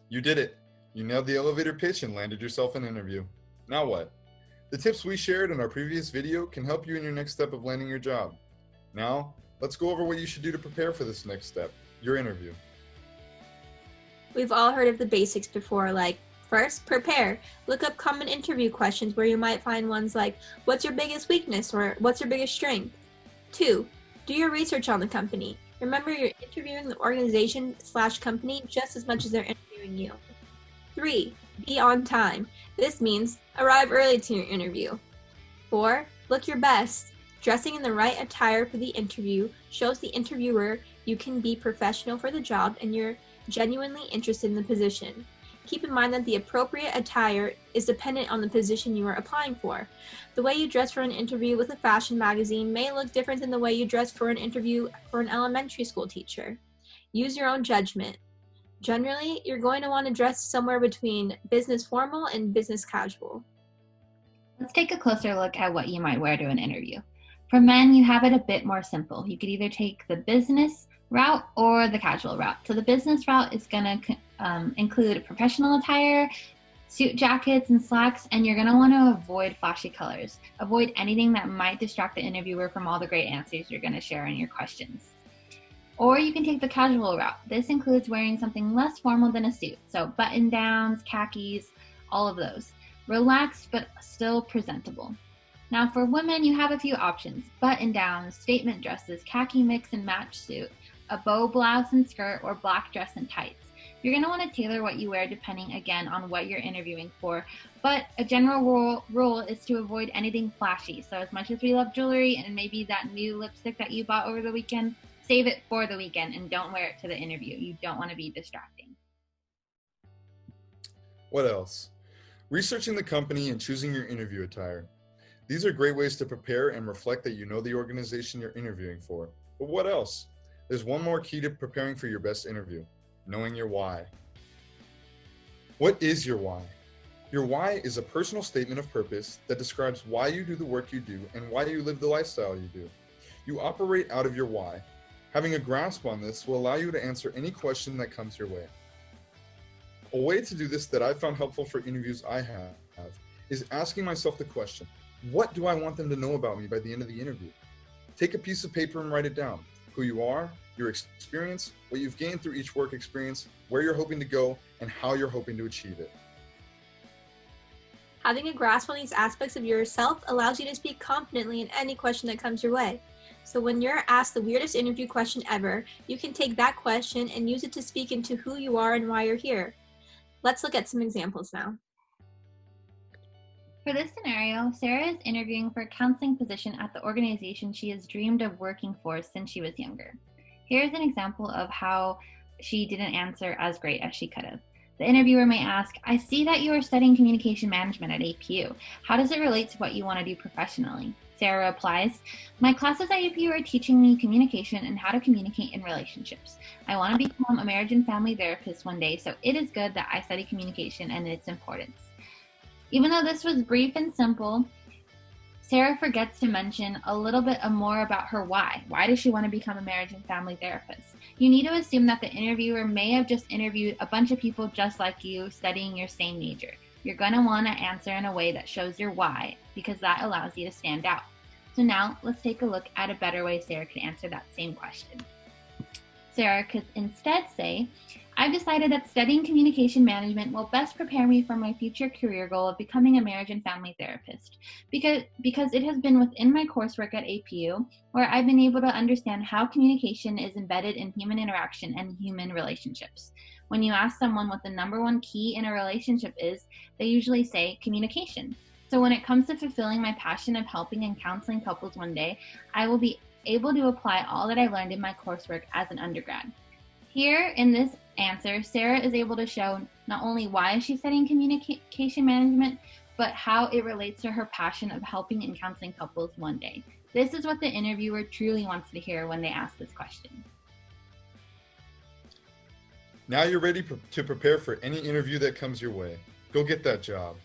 You did it. You nailed the elevator pitch and landed yourself an interview. Now what? The tips we shared in our previous video can help you in your next step of landing your job. Now, let's go over what you should do to prepare for this next step, your interview. We've all heard of the basics before, like, first, prepare. Look up common interview questions where you might find ones like, what's your biggest weakness or what's your biggest strength? 2, do your research on the company. Remember, you're interviewing the organization/company just as much as they're interviewing you. 3, be on time. This means arrive early to your interview. 4, look your best. Dressing in the right attire for the interview shows the interviewer you can be professional for the job and you're genuinely interested in the position. Keep in mind that the appropriate attire is dependent on the position you are applying for. The way you dress for an interview with a fashion magazine may look different than the way you dress for an interview for an elementary school teacher. Use your own judgment. Generally, you're going to want to dress somewhere between business formal and business casual. Let's take a closer look at what you might wear to an interview. For men, you have it a bit more simple. You could either take the business route or the casual route. So the business route is going to include professional attire, suit jackets and slacks, and you're going to want to avoid flashy colors. Avoid anything that might distract the interviewer from all the great answers you're going to share in your questions. Or you can take the casual route. This includes wearing something less formal than a suit. So button-downs, khakis, all of those. Relaxed but still presentable. Now for women, you have a few options. Button-downs, statement dresses, khaki mix and match suit, a bow blouse and skirt, or black dress and tights. You're going to want to tailor what you wear depending, again, on what you're interviewing for. But a general rule is to avoid anything flashy. So as much as we love jewelry and maybe that new lipstick that you bought over the weekend, save it for the weekend and don't wear it to the interview. You don't want to be distracting. What else? Researching the company and choosing your interview attire. These are great ways to prepare and reflect that you know the organization you're interviewing for. But what else? There's one more key to preparing for your best interview: knowing your why. What is your why? Your why is a personal statement of purpose that describes why you do the work you do and why you live the lifestyle you do. You operate out of your why. Having a grasp on this will allow you to answer any question that comes your way. A way to do this that I've found helpful for interviews I have is asking myself the question, what do I want them to know about me by the end of the interview? Take a piece of paper and write it down. Who you are, your experience, what you've gained through each work experience, where you're hoping to go, and how you're hoping to achieve it. Having a grasp on these aspects of yourself allows you to speak confidently in any question that comes your way. So when you're asked the weirdest interview question ever, you can take that question and use it to speak into who you are and why you're here. Let's look at some examples now. For this scenario, Sarah is interviewing for a counseling position at the organization she has dreamed of working for since she was younger. Here's an example of how she didn't answer as great as she could have. The interviewer may ask, I see that you are studying communication management at APU. How does it relate to what you want to do professionally? Sarah replies, my classes at APU are teaching me communication and how to communicate in relationships. I want to become a marriage and family therapist one day, so it is good that I study communication and its importance. Even though this was brief and simple, Sarah forgets to mention a little bit more about her why. Why does she want to become a marriage and family therapist? You need to assume that the interviewer may have just interviewed a bunch of people just like you studying your same major. You're going to want to answer in a way that shows your why, because that allows you to stand out. So now let's take a look at a better way Sarah could answer that same question. Sarah could instead say, I've decided that studying communication management will best prepare me for my future career goal of becoming a marriage and family therapist, because it has been within my coursework at APU where I've been able to understand how communication is embedded in human interaction and human relationships. When you ask someone what the number one key in a relationship is, they usually say communication. So when it comes to fulfilling my passion of helping and counseling couples one day, I will be able to apply all that I learned in my coursework as an undergrad. Here in this answer, Sarah is able to show not only why she's studying communication management, but how it relates to her passion of helping and counseling couples one day. This is what the interviewer truly wants to hear when they ask this question. Now you're ready to prepare for any interview that comes your way. Go get that job.